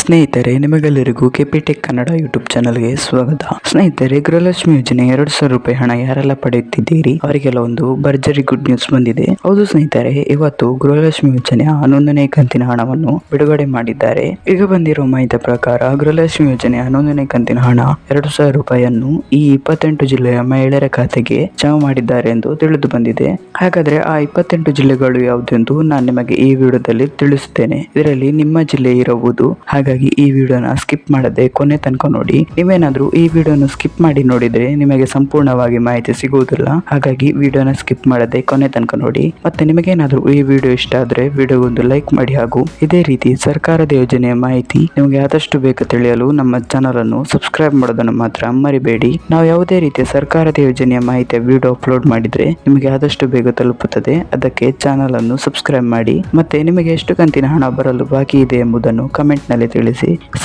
ಸ್ನೇಹಿತರೆ, ನಿಮಗೆಲ್ಲರಿಗೂ ಕೆಪಿಟೆಕ್ ಕನ್ನಡ ಯೂಟ್ಯೂಬ್ ಚಾನಲ್ಗೆ ಸ್ವಾಗತ. ಸ್ನೇಹಿತರೆ, ಗೃಹಲಕ್ಷ್ಮಿ ಯೋಜನೆ 2,000 ರೂಪಾಯಿ ಹಣ ಯಾರೆಲ್ಲ ಪಡೆಯುತ್ತಿದ್ದೀರಿ ಅವರಿಗೆಲ್ಲ ಒಂದು ಭರ್ಜರಿ ಗುಡ್ ನ್ಯೂಸ್ ಬಂದಿದೆ. ಹೌದು ಸ್ನೇಹಿತರೆ, ಇವತ್ತು ಗೃಹಲಕ್ಷ್ಮಿ ಯೋಜನೆಯ 11ನೇ ಕಂತಿನ ಹಣವನ್ನು ಬಿಡುಗಡೆ ಮಾಡಿದ್ದಾರೆ. ಈಗ ಬಂದಿರೋ ಮಾಹಿತಿ ಪ್ರಕಾರ ಗೃಹಲಕ್ಷ್ಮಿ ಯೋಜನೆಯ 11ನೇ ಕಂತಿನ ಹಣ 2,000 ರೂಪಾಯಿಯನ್ನು ಈ 28 ಜಿಲ್ಲೆಯ ಮಹಿಳೆಯರ ಖಾತೆಗೆ ಜಮಾ ಮಾಡಿದ್ದಾರೆ ಎಂದು ತಿಳಿದು ಬಂದಿದೆ. ಹಾಗಾದ್ರೆ ಆ 28 ಜಿಲ್ಲೆಗಳು ಯಾವುದೆಂದು ನಾನು ನಿಮಗೆ ಈ ವಿಡಿಯೋದಲ್ಲಿ ತಿಳಿಸುತ್ತೇನೆ. ಇದರಲ್ಲಿ ನಿಮ್ಮ ಜಿಲ್ಲೆ ಇರಬಹುದು. ಹಾಗಾಗಿ ಈ ವಿಡಿಯೋನ ಸ್ಕಿಪ್ ಮಾಡದೆ ಕೊನೆ ತನಕ ನೋಡಿ. ನೀವೇನಾದ್ರೂ ಈ ವಿಡಿಯೋನ ಸ್ಕಿಪ್ ಮಾಡಿ ನೋಡಿದ್ರೆ ನಿಮಗೆ ಸಂಪೂರ್ಣವಾಗಿ ಮಾಹಿತಿ ಸಿಗುವುದಿಲ್ಲ. ಹಾಗಾಗಿ ವಿಡಿಯೋನ ಸ್ಕಿಪ್ ಮಾಡದೆ ಕೊನೆ ತನಕ ನೋಡಿ. ಮತ್ತೆ ನಿಮಗೇನಾದ್ರೂ ಈ ವಿಡಿಯೋ ಇಷ್ಟ ಆದ್ರೆ ವಿಡಿಯೋಗೊಂದು ಲೈಕ್ ಮಾಡಿ. ಹಾಗೂ ಇದೇ ರೀತಿ ಸರ್ಕಾರದ ಯೋಜನೆಯ ಮಾಹಿತಿ ನಿಮಗೆ ಆದಷ್ಟು ಬೇಗ ತಿಳಿಯಲು ನಮ್ಮ ಚಾನಲ್ ಅನ್ನು ಸಬ್ಸ್ಕ್ರೈಬ್ ಮಾಡೋದನ್ನು ಮಾತ್ರ ಮರಿಬೇಡಿ. ನಾವು ಯಾವುದೇ ರೀತಿಯ ಸರ್ಕಾರದ ಯೋಜನೆಯ ಮಾಹಿತಿಯ ವಿಡಿಯೋ ಅಪ್ಲೋಡ್ ಮಾಡಿದ್ರೆ ನಿಮಗೆ ಆದಷ್ಟು ಬೇಗ ತಲುಪುತ್ತದೆ. ಅದಕ್ಕೆ ಚಾನಲ್ ಅನ್ನು ಸಬ್ಸ್ಕ್ರೈಬ್ ಮಾಡಿ. ಮತ್ತೆ ನಿಮಗೆ ಎಷ್ಟು ಕಂತಿನ ಹಣ ಬರಲು ಬಾಕಿ ಇದೆ ಎಂಬುದನ್ನು ಕಮೆಂಟ್ ನಲ್ಲಿ ತಿಳಿಸಿ.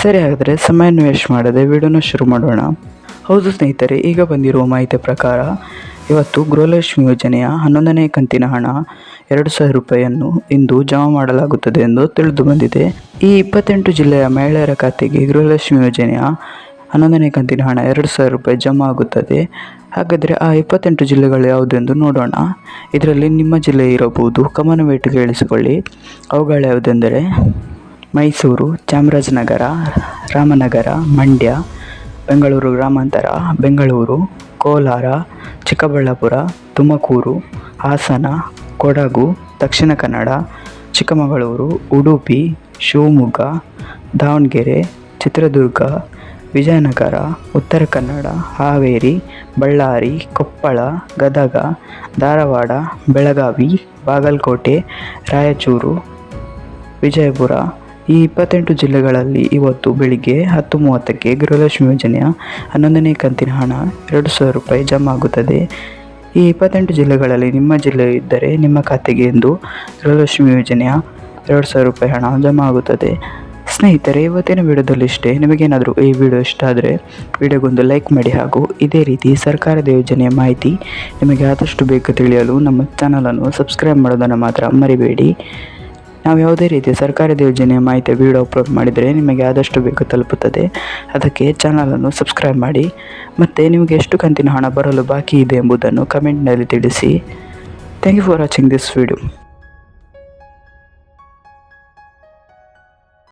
ಸರಿ, ಹಾಗಾದ್ರೆ ಸಮಯವನ್ನು ವೇಸ್ಟ್ ಮಾಡದೆ ವಿಡಿಯೋನ ಶುರು ಮಾಡೋಣ. ಹೌದು ಸ್ನೇಹಿತರೆ, ಈಗ ಬಂದಿರುವ ಮಾಹಿತಿ ಪ್ರಕಾರ ಇವತ್ತು ಗೃಹಲಕ್ಷ್ಮಿ ಯೋಜನೆಯ 11ನೇ ಕಂತಿನ ಹಣ 2,000 ರೂಪಾಯಿಯನ್ನು ಇಂದು ಜಮಾ ಮಾಡಲಾಗುತ್ತದೆ ಎಂದು ತಿಳಿದು ಬಂದಿದೆ. ಈ 28 ಜಿಲ್ಲೆಯ ಮಹಿಳೆಯರ ಖಾತೆಗೆ ಗೃಹಲಕ್ಷ್ಮಿ ಯೋಜನೆಯ 11ನೇ ಕಂತಿನ ಹಣ 2,000 ರೂಪಾಯಿ ಜಮಾ ಆಗುತ್ತದೆ. ಹಾಗಾದರೆ ಆ 28 ಜಿಲ್ಲೆಗಳು ಯಾವುದೆಂದು ನೋಡೋಣ. ಇದರಲ್ಲಿ ನಿಮ್ಮ ಜಿಲ್ಲೆ ಇರಬಹುದು. ಗಮನವಿಟ್ಟು ಕೇಳಿಸಿಕೊಳ್ಳಿ. ಅವುಗಳು ಯಾವುದೆಂದರೆ ಮೈಸೂರು, ಚಾಮರಾಜನಗರ, ರಾಮನಗರ, ಮಂಡ್ಯ, ಬೆಂಗಳೂರು ಗ್ರಾಮಾಂತರ, ಬೆಂಗಳೂರು, ಕೋಲಾರ, ಚಿಕ್ಕಬಳ್ಳಾಪುರ, ತುಮಕೂರು, ಹಾಸನ, ಕೊಡಗು, ದಕ್ಷಿಣ ಕನ್ನಡ, ಚಿಕ್ಕಮಗಳೂರು, ಉಡುಪಿ, ಶಿವಮೊಗ್ಗ, ದಾವಣಗೆರೆ, ಚಿತ್ರದುರ್ಗ, ವಿಜಯನಗರ, ಉತ್ತರ ಕನ್ನಡ, ಹಾವೇರಿ, ಬಳ್ಳಾರಿ, ಕೊಪ್ಪಳ, ಗದಗ, ಧಾರವಾಡ, ಬೆಳಗಾವಿ, ಬಾಗಲಕೋಟೆ, ರಾಯಚೂರು, ವಿಜಯಪುರ ಈ 28 ಜಿಲ್ಲೆಗಳಲ್ಲಿ ಇವತ್ತು ಬೆಳಿಗ್ಗೆ 10:30ಕ್ಕೆ ಗೃಹಲಕ್ಷ್ಮಿ ಯೋಜನೆಯ 11ನೇ ಕಂತಿನ ಹಣ 2,000 ರೂಪಾಯಿ ಜಮಾ ಆಗುತ್ತದೆ. ಈ 28 ಜಿಲ್ಲೆಗಳಲ್ಲಿ ನಿಮ್ಮ ಜಿಲ್ಲೆ ಇದ್ದರೆ ನಿಮ್ಮ ಖಾತೆಗೆ ಎಂದು ಗೃಹಲಕ್ಷ್ಮಿ ಯೋಜನೆಯ 2,000 ರೂಪಾಯಿ ಹಣ ಜಮಾ ಆಗುತ್ತದೆ. ಸ್ನೇಹಿತರೆ, ಇವತ್ತಿನ ವಿಡಿಯೋದಲ್ಲಿ ಇಷ್ಟೇ. ನಿಮಗೇನಾದರೂ ಈ ವಿಡಿಯೋ ಇಷ್ಟ ಆದರೆ ವಿಡಿಯೋಗೊಂದು ಲೈಕ್ ಮಾಡಿ. ಹಾಗೂ ಇದೇ ರೀತಿ ಸರ್ಕಾರದ ಯೋಜನೆಯ ಮಾಹಿತಿ ನಿಮಗೆ ಆದಷ್ಟು ಬೇಗ ತಿಳಿಯಲು ನಮ್ಮ ಚಾನಲನ್ನು ಸಬ್ಸ್ಕ್ರೈಬ್ ಮಾಡೋದನ್ನು ಮಾತ್ರ ಮರಿಬೇಡಿ. ನಾವು ಯಾವುದೇ ರೀತಿಯ ಸರ್ಕಾರದ ಯೋಜನೆಯ ಮಾಹಿತಿ ವಿಡಿಯೋ ಅಪ್ಲೋಡ್ ಮಾಡಿದರೆ ನಿಮಗೆ ಆದಷ್ಟು ಬೇಗ ತಲುಪುತ್ತದೆ. ಅದಕ್ಕೆ ಚಾನಲನ್ನು ಸಬ್ಸ್ಕ್ರೈಬ್ ಮಾಡಿ. ಮತ್ತು ನಿಮಗೆ ಎಷ್ಟು ಕಂತಿನ ಹಣ ಬರಲು ಬಾಕಿ ಇದೆ ಎಂಬುದನ್ನು ಕಮೆಂಟ್ನಲ್ಲಿ ತಿಳಿಸಿ. Thank you for watching this video.